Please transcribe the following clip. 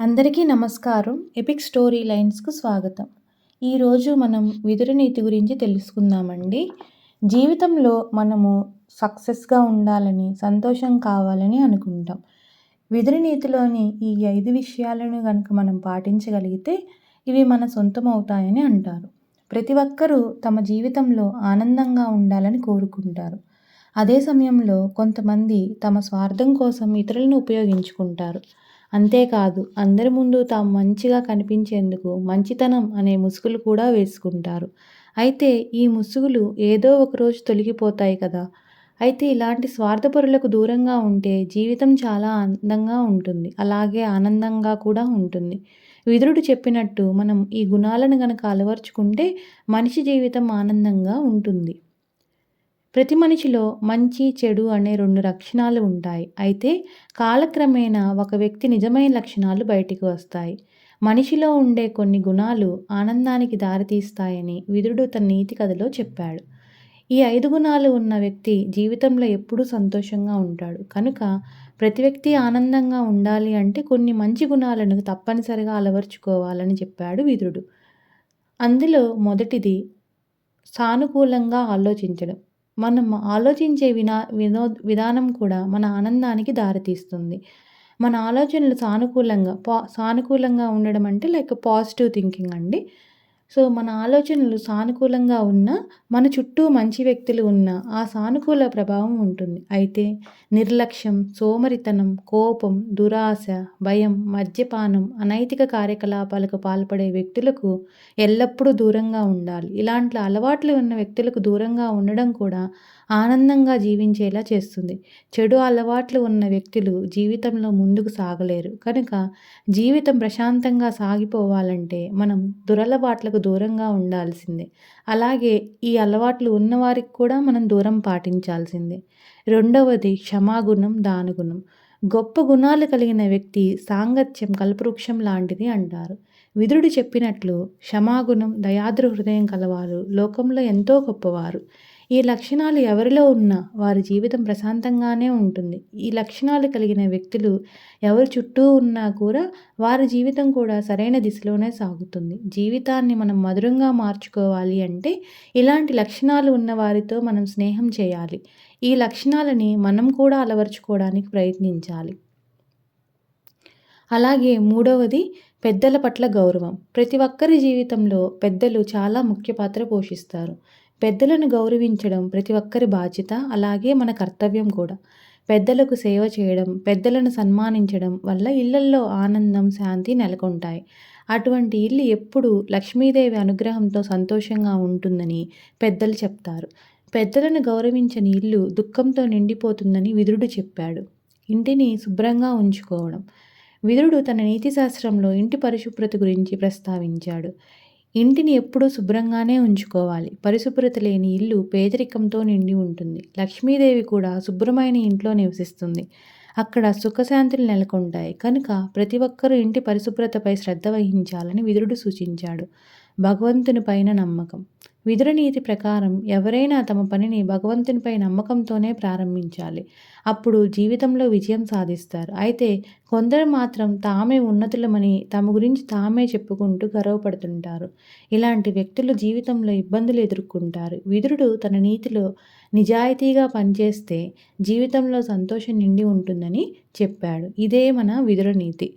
అందరికీ నమస్కారం. Epic story లైన్స్‌కు స్వాగతం. ఈరోజు మనం విదుర నీతి గురించి తెలుసుకుందామండి. జీవితంలో మనము సక్సెస్‌గా ఉండాలని, సంతోషం కావాలని అనుకుంటాం. విదుర నీతిలోని ఈ 5 విషయాలను గనుక మనం పాటించగలిగితే ఇవి మన సొంతమవుతాయని అంటారు. ప్రతి ఒక్కరూ తమ జీవితంలో ఆనందంగా ఉండాలని కోరుకుంటారు. అదే సమయంలో కొంతమంది తమ స్వార్థం కోసం ఇతరులను ఉపయోగించుకుంటారు. అంతేకాదు అందరి ముందు తాము మంచిగా కనిపించేందుకు మంచితనం అనే ముసుగులు కూడా వేసుకుంటారు. అయితే ఈ ముసుగులు ఏదో ఒకరోజు తొలగిపోతాయి కదా! అయితే ఇలాంటి స్వార్థపరులకు దూరంగా ఉంటే జీవితం చాలా అందంగా ఉంటుంది. అలాగే ఆనందంగా కూడా ఉంటుంది. విదురుడు చెప్పినట్టు మనం ఈ గుణాలను గనక అలవరుచుకుంటే మనిషి జీవితం ఆనందంగా ఉంటుంది. ప్రతి మనిషిలో మంచి, చెడు అనే 2 లక్షణాలు ఉంటాయి. అయితే కాలక్రమేణా ఒక వ్యక్తి నిజమైన లక్షణాలు బయటికి వస్తాయి. మనిషిలో ఉండే కొన్ని గుణాలు ఆనందానికి దారితీస్తాయని విదురుడు తన నీతి కథలో చెప్పాడు. ఈ 5 గుణాలు ఉన్న వ్యక్తి జీవితంలో ఎప్పుడూ సంతోషంగా ఉంటాడు. కనుక ప్రతి వ్యక్తి ఆనందంగా ఉండాలి అంటే కొన్ని మంచి గుణాలను తప్పనిసరిగా అలవరుచుకోవాలని చెప్పాడు విదురుడు. అందులో మొదటిది సానుకూలంగా ఆలోచించడం. మనం ఆలోచించే విధానం కూడా మన ఆనందానికి దారితీస్తుంది. మన ఆలోచనలు సానుకూలంగా ఉండడం అంటే లైక్ పాజిటివ్ థింకింగ్ అండి. సో, మన ఆలోచనలు సానుకూలంగా ఉన్నా, మన చుట్టూ మంచి వ్యక్తులు ఉన్నా ఆ సానుకూల ప్రభావం ఉంటుంది. అయితే నిర్లక్ష్యం, సోమరితనం, కోపం, దురాశ, భయం, మద్యపానం, అనైతిక కార్యకలాపాలకు పాల్పడే వ్యక్తులకు ఎల్లప్పుడూ దూరంగా ఉండాలి. ఇలాంటి అలవాట్లు ఉన్న వ్యక్తులకు దూరంగా ఉండడం కూడా ఆనందంగా జీవించేలా చేస్తుంది. చెడు అలవాట్లు ఉన్న వ్యక్తులు జీవితంలో ముందుకు సాగలేరు. కనుక జీవితం ప్రశాంతంగా సాగిపోవాలంటే మనం దురలవాట్లకు దూరంగా ఉండాల్సిందే. అలాగే ఈ అలవాట్లు ఉన్నవారికి కూడా మనం దూరం పాటించాల్సిందే. రెండవది క్షమాగుణం, దానగుణం. గొప్ప గుణాలు కలిగిన వ్యక్తి సాంగత్యం కల్పవృక్షం లాంటిది అంటారు. విదురుడు చెప్పినట్లు క్షమాగుణం, దయాద్ర హృదయం కలవారు లోకంలో ఎంతో గొప్పవారు. ఈ లక్షణాలు ఎవరిలో ఉన్నా వారి జీవితం ప్రశాంతంగానే ఉంటుంది. ఈ లక్షణాలు కలిగిన వ్యక్తులు ఎవరి చుట్టూ ఉన్నా కూడా వారి జీవితం కూడా సరైన దిశలోనే సాగుతుంది. జీవితాన్ని మనం మధురంగా మార్చుకోవాలి అంటే ఇలాంటి లక్షణాలు ఉన్న వారితో మనం స్నేహం చేయాలి. ఈ లక్షణాలని మనం కూడా అలవరుచుకోవడానికి ప్రయత్నించాలి. అలాగే మూడవది పెద్దల పట్ల గౌరవం. ప్రతి ఒక్కరి జీవితంలో పెద్దలు చాలా ముఖ్య పాత్ర పోషిస్తారు. పెద్దలను గౌరవించడం ప్రతి ఒక్కరి బాధ్యత, అలాగే మన కర్తవ్యం కూడా. పెద్దలకు సేవ చేయడం, పెద్దలను సన్మానించడం వల్ల ఇళ్లల్లో ఆనందం, శాంతి నెలకొంటాయి. అటువంటి ఇల్లు ఎప్పుడూ లక్ష్మీదేవి అనుగ్రహంతో సంతోషంగా ఉంటుందని పెద్దలు చెప్తారు. పెద్దలను గౌరవించని ఇల్లు దుఃఖంతో నిండిపోతుందని విదురుడు చెప్పాడు. ఇంటిని శుభ్రంగా ఉంచుకోవడం. విదురుడు తన నీతిశాస్త్రంలో ఇంటి పరిశుభ్రత గురించి ప్రస్తావించాడు. ఇంటిని ఎప్పుడూ శుభ్రంగానే ఉంచుకోవాలి. పరిశుభ్రత లేని ఇల్లు పేదరికంతో నిండి ఉంటుంది. లక్ష్మీదేవి కూడా శుభ్రమైన ఇంట్లో నివసిస్తుంది. అక్కడ సుఖశాంతులు నెలకొంటాయి. కనుక ప్రతి ఒక్కరూ ఇంటి పరిశుభ్రతపై శ్రద్ధ వహించాలని విదురుడు సూచించాడు. భగవంతుని పైన నమ్మకం. విదుర నీతి ప్రకారం ఎవరైనా తమ పనిని భగవంతునిపై నమ్మకంతోనే ప్రారంభించాలి. అప్పుడు జీవితంలో విజయం సాధిస్తారు. అయితే కొందరు మాత్రం తామే ఉన్నతులమని తమ గురించి తామే చెప్పుకుంటూ గర్వపడుతుంటారు. ఇలాంటి వ్యక్తులు జీవితంలో ఇబ్బందులు ఎదుర్కొంటారు. విదురుడు తన నీతిలో నిజాయితీగా పనిచేస్తే జీవితంలో సంతోషం నిండి ఉంటుందని చెప్పాడు. ఇదే మన విదుర నీతి.